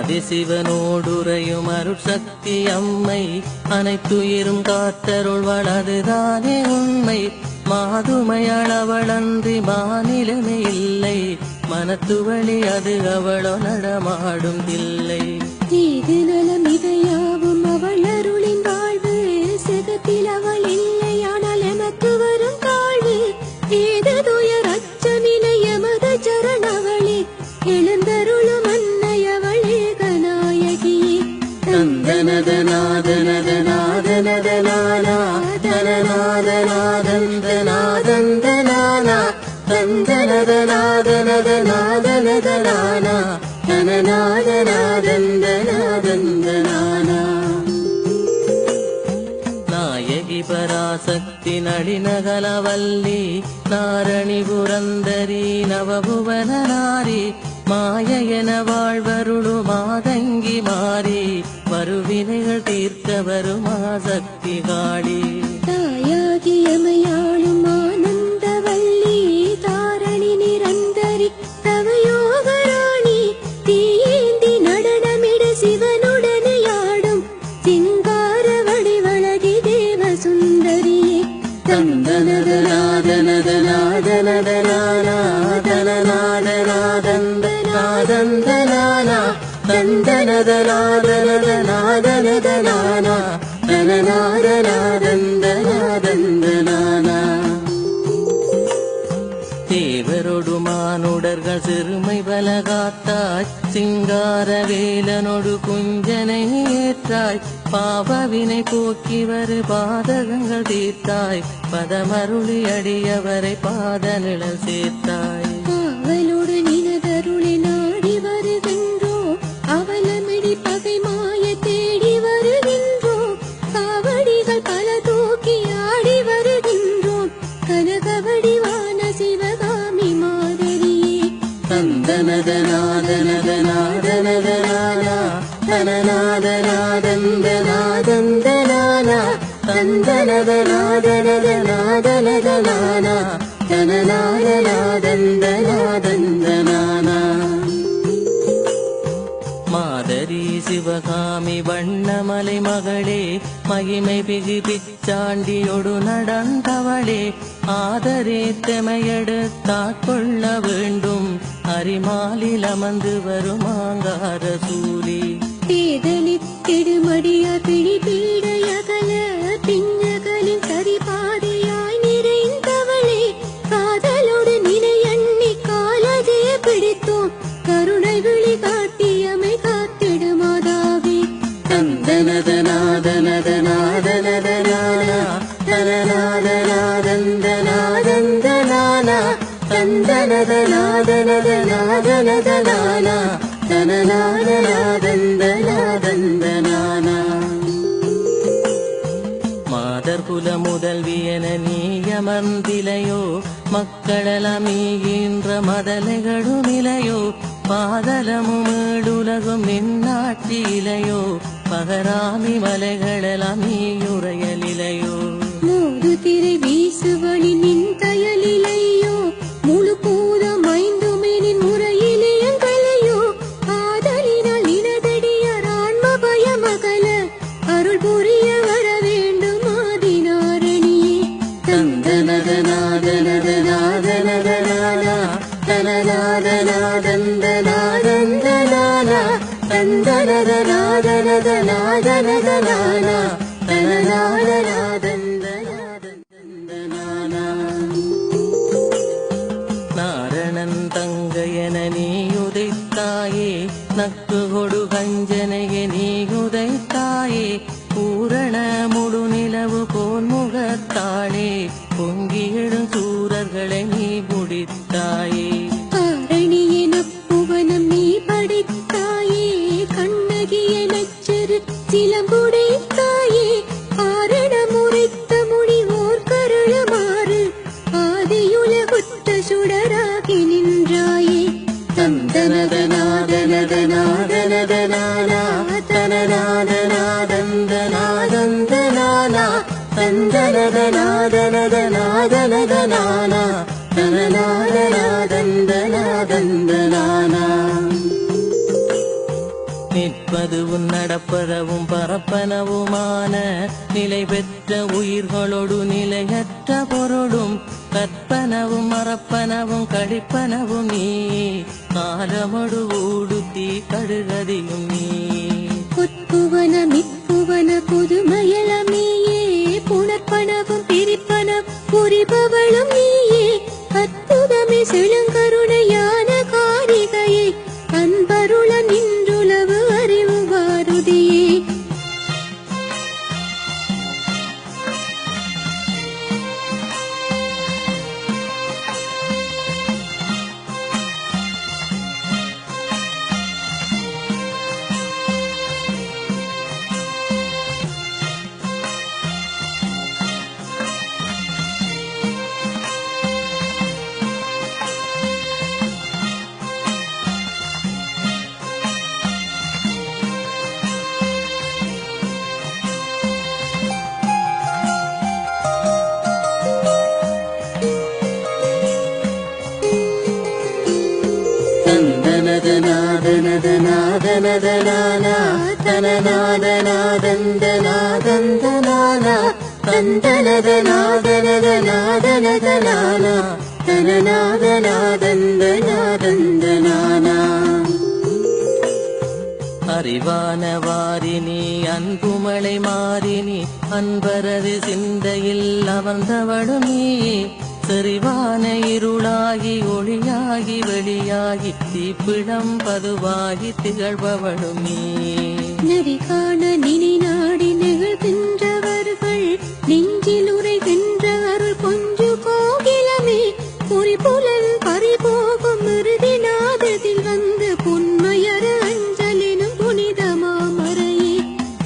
ஆதிசிவனோடுரையும் அருட்சக்தி அம்மை அனைத்துயிரும் காத்தருள்வள் அதுதானே உண்மை. மாதுமையளவளன்றி மாநிலமே இல்லை, மனத்துவழி அது அவளோ நடமாடும் தில்லை. இது நலம் இதையாவும் அவள் அருளின் வாழ்வு, செகத்தில் அவள் இல்லை ஆனால் எமக்கு வரும் தாழ்வு. ஏது துயர் அச்சமில்லை எமது சரணவளே, எழுந்தருளும் அன்னை அவள் ஏகநாயகியே. தந்தனதநாதனதநாதனதனானா தனநாதநாதந்தநாதந்தனானா தந்தனதநாதனதநாதனதனானா தனநாதநாதந்தநாதந்தனானா. நாயகி பராசக்தி நளினகலவல்லி நாரணி புரந்தரி நவபுவன நாரி மாயென வாழ்வருளு மாதங்கி மாறி வருவினைகள் தீர்க்க வருமாசக்தி காளி. தாயாகி எமையாளும் ஆனந்தவல்லி தாரணி நிரந்தரி தவயோகராணி தீயேந்தி நடனமிட சிவனுடனே ஆடும் சிங்கார வடிவழகி தேவ சுந்தரியே. தந்தனதநாதனதநாதனதனானா தனநாதநாதந்தநாதந்தனானா தந்தனதநாதனதநாதனதனானா தனநாதநாதந்தநாதந்தனானா. தேவரொடு மானுடர்கள் சிறுமை பலகாத்தாய் சிங்கார வேலனொடு குஞ்சனை ஏற்றாய் பாவவினை போக்கி வரு பாதகங்கள் தீர்த்தாய் பதமருளி அடியவரை பாத நிழல் சேர்த்தாய். அவளோடு நினதருளை நாடி வருகின்றோம், அவலமிடி பகை மாய தேடி வருகின்றோம், காவடிகள் பல தூக்கி ஆடி வருகின்றோம், கனகவடிவான சிவகாமி மாதரியே. தந்தனதநாதனதநாதனதனானா தனநாதநாதந்தநாதந்தனானா தந்தனதநாதனதநாதனதனானா தனநாதநாதந்தநாதந்தனானா. மாதரி சிவகாமி வண்ணமலை மகளே மகிமை பிகு பிச்சாண்டியொடு நடந்தவளே ஆதரே தெமையெடுத்தாட்கொள்ள வேண்டும் அரிமாலில் அமர்ந்து வரும் ஆங்கார சூலி. தேதலித்திடுமடியார் பிடி பீடையகல பின்னகலின் சரிபாதையாய் நிறைந்தவளே காதலோடு நினை எண்ணி காலதே பிடித்தோம் கருணை விழி காட்டியமை காத்திடுமாதாவே. தந்தனதநாதனதநாதனதனானா தனநாதநாதந்தநாதந்தனானா தந்தனதநாதனதநாதனதனானா தனநாதநாதந்தநாதந்தனானா. மாதர்குல முதல்வியன நீயமர்ந்திலையோ மக்களெல்லாம் ஈகின்ற மதலைகளும் இலையோ பாதலமும் ஏழுலகும் நின்னாட்சி இலையோ பகராமி மலைகளெல்லாம் நீயுரையலிலையோ. மூடு திரை வீசுவழி நின் தயலிலையோ முழு பூதம் ஐந்துமெனின் முறையிலேயங்களையோ ஆதலினால் நினதடியார் ஆன்ம பயமகல அருள் புரிய வர வேண்டும் ஆதிநாரணியே. தந்தனதநாதனதநாதனதனானா தனநாதநாதந்தநாதந்தனானா தந்தனதநாதனதநாதனதனானா தனநாதநாதந்தநாதந்தனானா. நாரணன் தங்கையன நீயுதைத்தாயே நக்கு கொடு கஞ்சனையே நீயுதைத்தாயே பூரண முழு நிலவு போன்முகத்தாளே பொங்கி எழும் சூரர்களை நீ முடித்தாயே. ஆரணியென புவனம் நீ படைத்தாயே கண்ணகிய நச்சரு சிலம்புடைத்தாயே ஆரணம் உரைத்த முனிவோர் கருளமாறு ஆதியுலகுத்த சுடராகி நின்றாயே. தனநாதனதனாதனதனானா தனநாதனாதந்தனாதந்தனானா நிற்பதுவும் நடப்பதவும் பரப்பனவுமான நிலை பெற்ற உயிர்களோடு நிலையற்ற பொருளும் கற்பனவும் மறப்பனவும் கழிப்பனவும் நீ காலமொடு ஊடுத்தி கடுகதியும் நீ புத்துவன மிப்புவன புதுமயலமேயே புணர்ப்பனவும் பிரிப்பன புரிபவளும் நீயே அற்புதமே செழுங்கருணையான காரிகையை அன்பருள நின்றுளவு அறிவு வாருதியே தனநாதனாதனதனானா தனநாதனாதந்தனாதந்தனானா தந்தனதனாதனதனாதனதனானா தனநாதனாதந்தனாதந்தனானா அறிவான வாரினி அன்புமலை மாறினி அன்பரது சிந்தையில் அமர்ந்தவளும் நீ செறிவான இருளாகி ஒளியாகி வெளியாகி தீப்பிடம் பதுவாகி திகழ்பவளும் நீ நெறி காண நினை நாடி நிகழ்கின்றவர்கள் நெஞ்சில் உரைகின்ற அருள் கொஞ்சு கோகிலமே பொறிபுலன் பறிபோகும் இறுதி நாதத்தில் வந்து புன்மையர அஞ்சலினும் புனித மாமரையே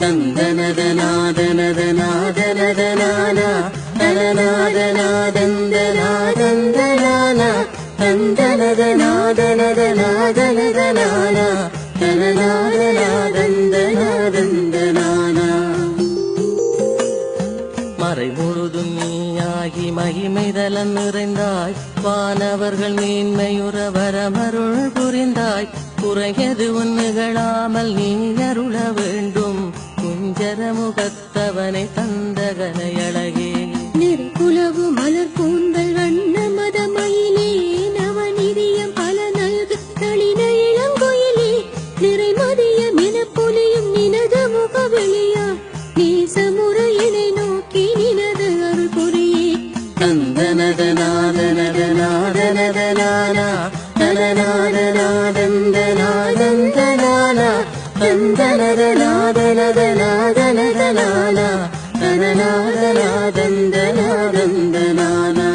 தந்தனதனாதனதனாதனதனானா தனநாதனாதந்தனாதந்தனானா தந்தனதனாதனதனாதனதனானா தனநாதனாதந்தனாதந்தனானா மறை முழுதும் நீயாகி மகிமைதலன் நிறைந்தாய் வானவர்கள் மேன்மையுற வரமருள் புரிந்தாய் குறையது உன் நிகழாமல் நீ அருள வேண்டும் குஞ்சரமுகத்தவனை தந்தகனை அழகே நெருக்குலவு மலர் கூந்தல் வண்ண மதமயிலே நவநிதியம் பல நல்கு தளின இளங்கொயிலே நிறைமதியம் என பொலியும் நினது முகவெளியா நேசமுறையினை நோக்கி நினது அருள் புரியே தந்தனதனாதனதனாதனதனானா தனநாதனாதந்தனாதந்தனானா தந்தனதனாதனதனாதனதனானா தனநாதனாதந்தனாதந்தனானா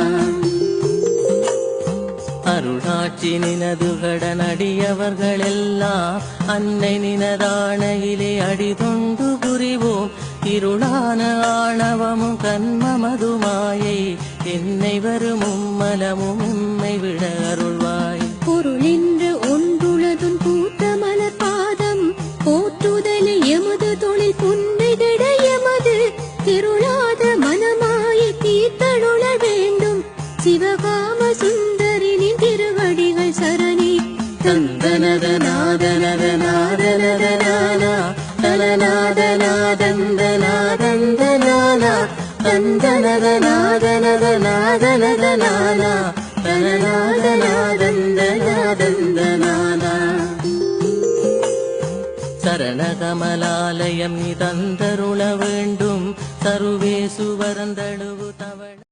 அருளாட்சி நினது கடனடியவர்களெல்லாம் அன்னை நினதானையிலே அடிதொண்டு புரிவோம் இருளான ஆணவமும் கண்மமதுமாயை என்னை வரும் உம்மலமும் எம்மை விட அருள்வாய் பொருளென்று ஒன்றுளதுன் பூத்த மலர் பாதம் போற்றுதலை எமது தொழில் புன்னைதிட எமது திருளாத மனமாயை தீர்த்தருள வேண்டும் சிவகாம சுந்தரினின் திருவடிகள் சரணி தந்தனதனாதனதனாதனதனானா தனநாதனாதந்தனாதந்தனானா தந்தனதனாதனதனாதனதனானா தனநாதனாதந்தனாதந்தனானா சரணகமலாலயம் நீ தந்தருள வேண்டும் சருவேசு வரந்தழுவு தவழ